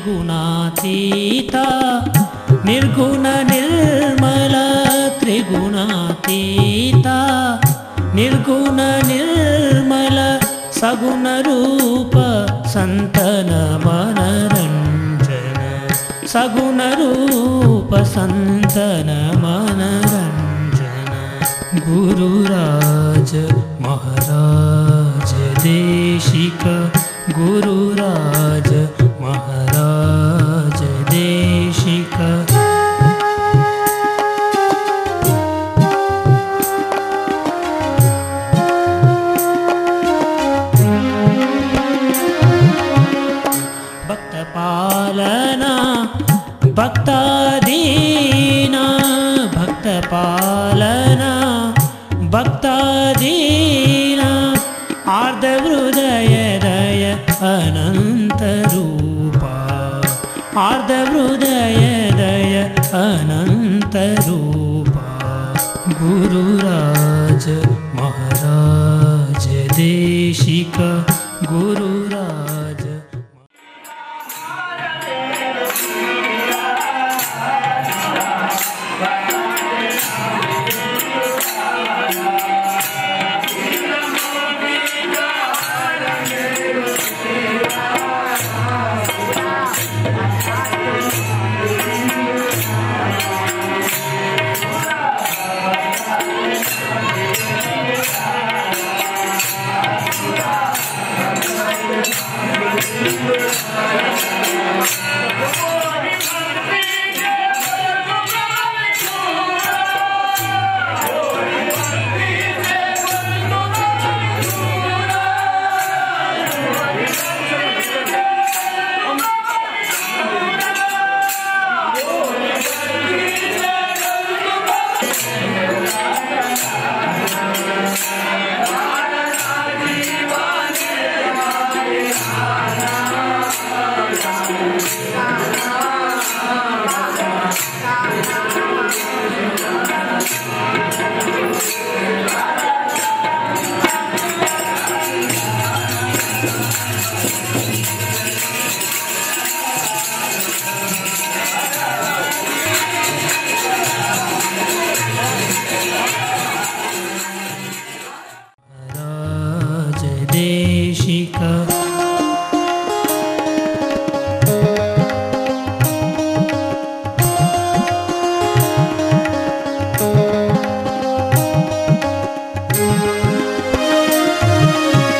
त्रिगुणातीता निर्गुण निर्मल त्रिगुणातीता निर्गुण निर्मल सगुण रूप संतन मनरंजन सगुण रूप संतन मनरंजन गुरुराज महाराज देशिक गुरुराज महाराज देशिक भक्त पालना भक्तादीना भक्त पालना भक्तादीना आर्ध हृदय दय अनंत रूपा आर्ध हृदय दय अनंत रूपा गुरुराज महाराज देशिक गुरुराज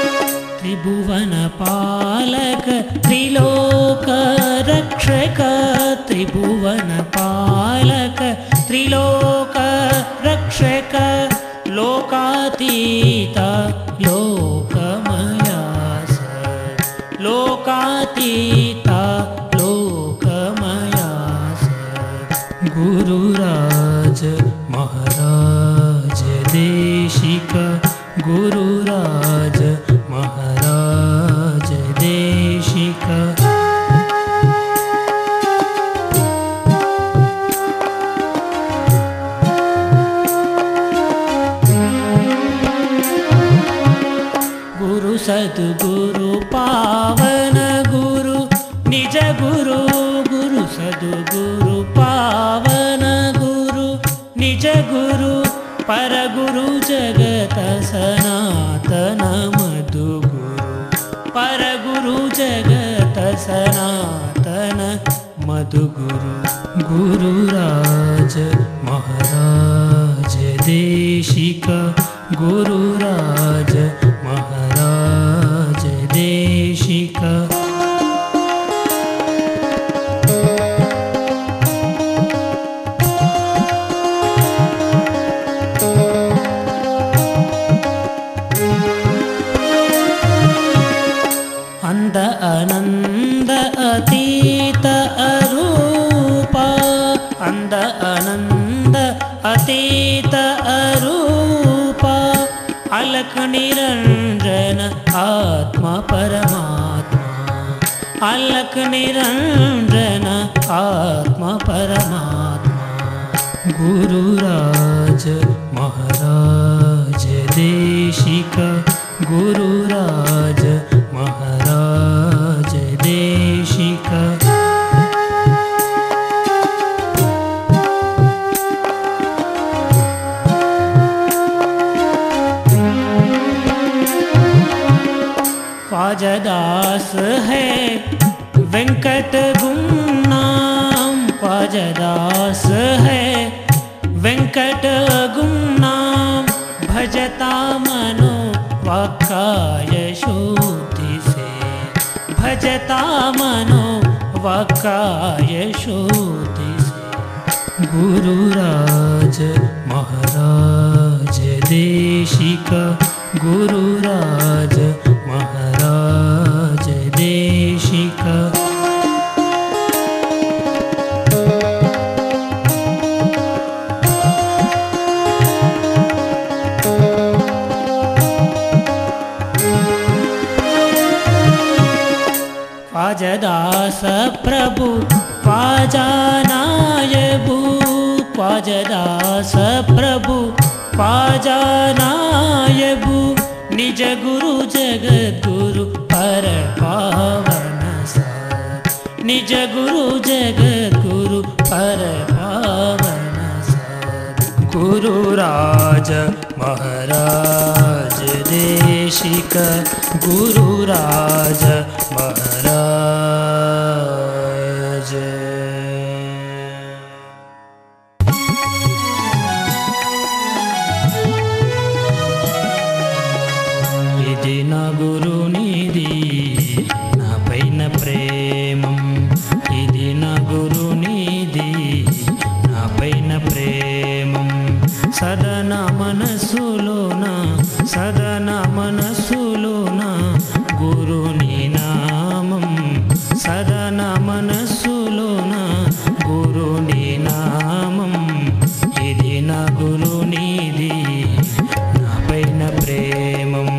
त्रिभुवन पालक त्रिलोक रक्षक त्रिभुवन पालक त्रिलोक रक्षक लोकातीता लोकमयास लोकातीता लोकमयास गुरुराज महाराज देशिक गुरुराज महाराज देशिक गुरु सद्गुरु पावन गुरु निज गुरु गुरु सद्गुरु पावन गुरु निज गुरु परगुरु जगत सनातन मधु गुरु परगुरु जगत सनातन मधु गुरु गुरुराज महाराज देशिक गुरुराज महाराज देशिक अंध अनंद अतीत अरूपा अंध अनंद अतीत अरूपा अलख निरंजन आत्मा परमात्मा अलख निरंजन आत्मा परमात्मा गुरुराज महाराज देशिक गुरुराज महाराज देशिक ख्वाजादास है वेंकट गुमनाम, ख्वाजादास है वेंकट गुमनाम। भजता मनो वाक्काय शुद्धि से, भजता मनो वाक्काय शुद्धि से। गुरुराज महाराज देशिका, गुरुराज महाराज देशिका। ख्वाजादास प्रभु ख्वाजा नायबू, ख्वाजादास प्रभु ख्वाजा नायबू। निज गुरु जगद्गुरु पर पावन सार, निज गुरु जगद्गुरु पर पावन सार। गुरुराज महाराज देशिका, गुरुराज महाराज। ఇది నా గురునిది నా పైన ప్రేమం, ఇది నా గురునిది నా పైన ప్రేమం। సదన మనసులోన, సదన మనసులోన గురుని నామం, సదన మనసులోన గురుని నామం। ఇది నా గురునిది నా పైన ప్రేమం।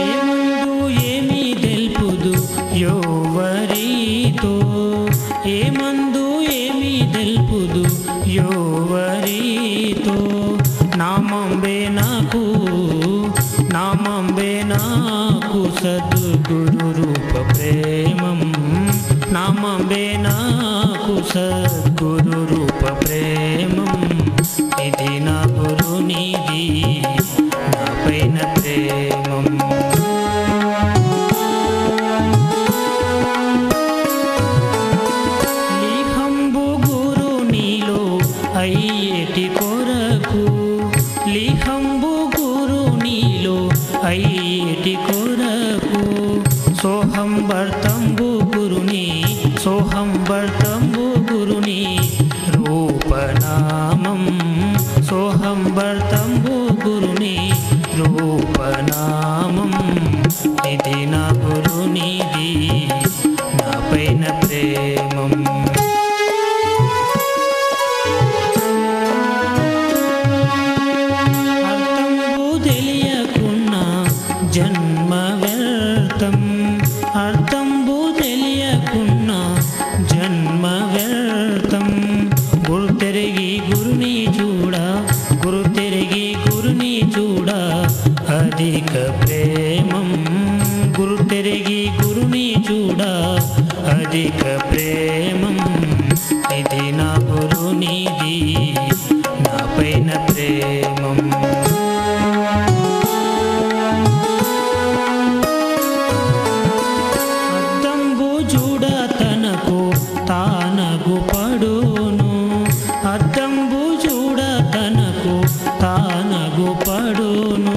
ఏమందు ఏమి తెలుపుదు యోవరితో, ఏమందు ఏమి తెలుపుదు యోవరితో। నామంబే నాకు, నామంబే నాకు సద్గురు రూప ప్రేమం, నామంబే నాకు సద్గురు రూప ప్రేమం। ఇది నా గురునిది నా పైన ప్రేమం। లిహంబు గురునిలో అయ్యేటి కొరకు, లిహంబు గురునిలో అయ్యేటి కొరకు। సోహం భర్తంబు గురుని, సోహం భర్తంబు గురుని రూపనామం, సోహం భర్తంబు గురుని రూపనామం। ఇది నా గురునిది నా పైన ప్రేమం। అర్థంబు తెలియకున్నా జన్మ వ్యర్థం, అర్థంబు తెలియకున్నా జన్మ వ్యర్థం। గురు తిరిగి గురుని చూడ, గురు తిరిగి గురుని చూడ అధిక ప్రేమం, గురు తిరిగి గురుని చూడ అధిక ప్రేమం। ఇది నా గురునిది నా పైన ప్రేమం। అద్దంబు చూడ తనకు తానగు పడును, అద్దంబు చూడ తనకు తానగు పడును।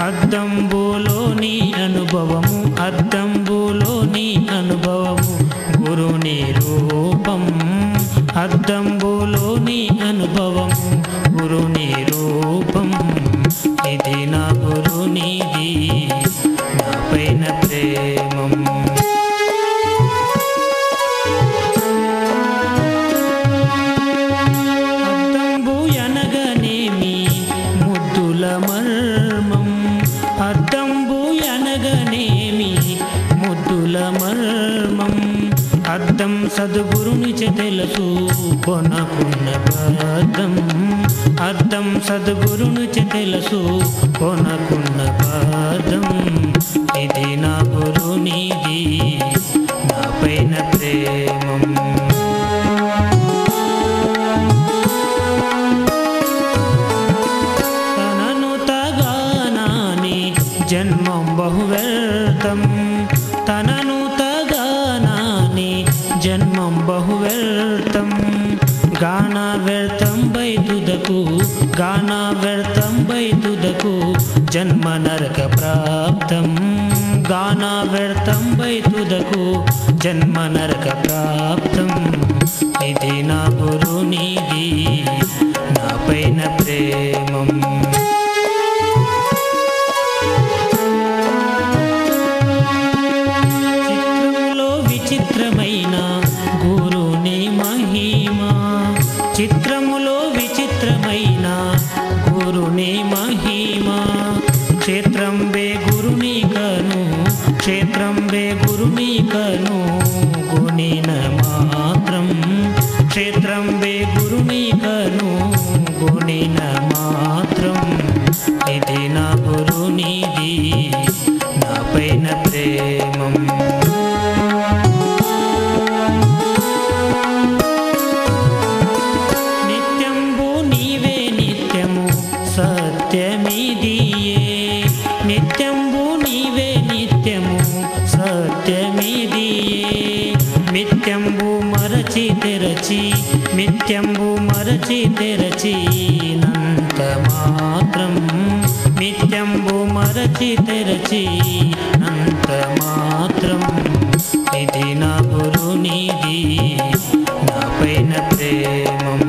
అద్దంబులోని అనుభవము, అద్దంబులోని అనుభవము గురుని రూపం, అద్దంబులోని అనుభవము గురుని రూపం। ఇది నా గురునిది నా పైన ప్రేమం। అద్దంబు అనగనేమి ముద్దుల మర్మం, అద్దంబు అనగనేమి ముద్దుల మర్మం। అద్దం సద్గురుని తెలుసు కొనకున్న పదం, అద్దం సద్గురుని తెలుసు కొనకున్న పదం। ఇది నా గురునిది నా పైన ప్రేమం। జన్మం బహువ్యర్థం గానా వ్యర్థం వైతుదకు గానా వ్యర్థం వైతుదకు జన్మ నరక ప్రాప్తం గానా వ్యర్థం వైతుదకు జన్మ నరక ప్రాప్తం ఇది నా గురునిది నా పైన ప్రేమం చిత్రమైన గురుని మహిమా చిత్రములో విచిత్రమైన గురుని మహిమా క్షేత్రం వే గురుని కను క్షేత్రం వే గురుని కను గుణిన మాత్రం క్షేత్రం వే గురుని కను గుణిన మాత్రం ఇది నా గురునిది నా పైన ప్రేమం సత్యమిదియే నిత్యంబు నీవే నిత్యము సత్యమిదియే మిథ్యంబు మరచి తెరచి మిథ్యంబు మరచి తెరచి నంత మాత్రం మిథ్యంబు మరచి తెరచి నంత మాత్రం ఇది నా గురునిది నా పైన ప్రేమం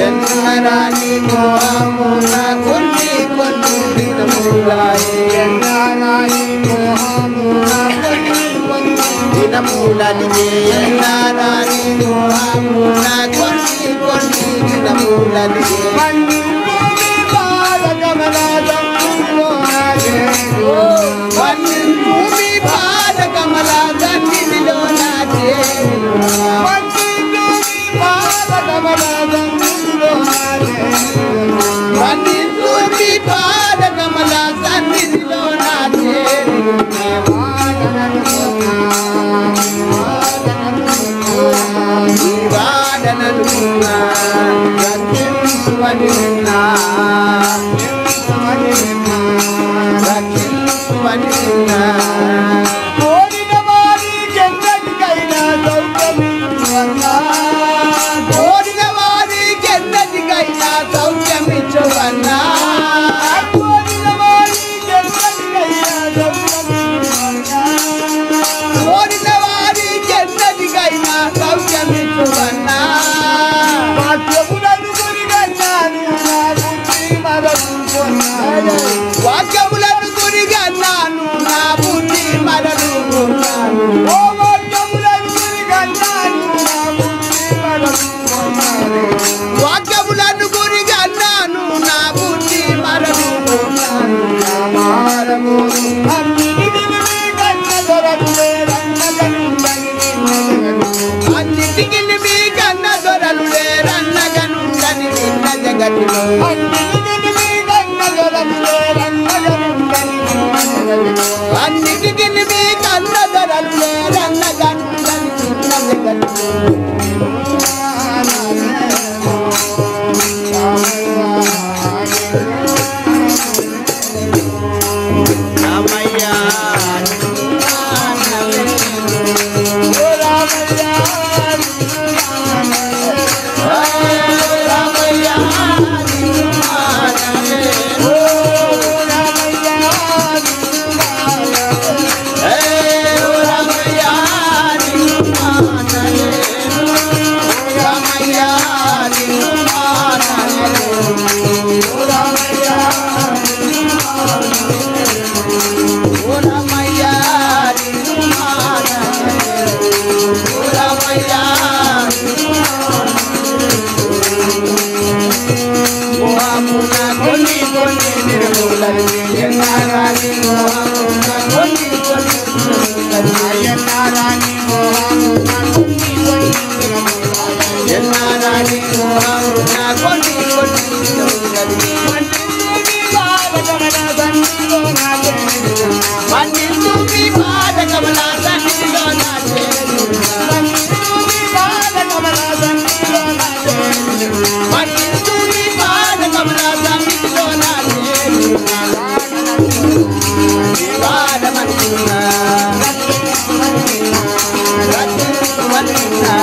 ఎన్నారాని మోహమున కొన్ని కొన్ని దినములాయే ఎన్నారాని మోహమున కొన్ని కొన్ని దినములనిగే ఎన్నారాని మోహమున కొన్ని కొన్ని దినములనిగే మన్నింపుమి పాదకమల సన్నిధిలో నాచే మన్నింపుమి పాదకమల సన్నిధిలో నాచే వాడనలున్నా రక్షించువనిన్నా రక్షించువనిన్నా కోరిన వారికి ఎన్నటికైనా సౌఖ్యమిచ్చువన్నా కోరిన వారికి ఎన్నటికైనా సౌఖ్యమిచ్చువన్నా కోరిన వారికి ఎన్నటికైనా సౌఖ్యమిచ్చువన్నా కోరిన వారికి ఎన్నటికైనా సౌఖ్యమిచ్చువన్నా వాక్యములను గురిగన్నాను నా బుద్ధి మరలుకొన్నాను వాక్యములను గురిగన్నాను నా బుద్ధి మరలుకొన్నాను ఓ వాక్యములను గురిగన్నాను నా బుద్ధి మరలుకొన్నాను వాక్యములను గురిగన్నాను నా బుద్ధి మరలుకొన్నాను నామారము అన్నిటిని కన్న దొరలులే అన్నిటికి మీ కన్న దొరలులే రన్నగనుండని నిన్న జగతిలో అన్నిటికి మీ కన్న దొరలులే రన్నగనుండని అన్నిటికి మీ కన్న దొరలులే రన్నగనుండని నిన్న జగతిలో రామయ్యా What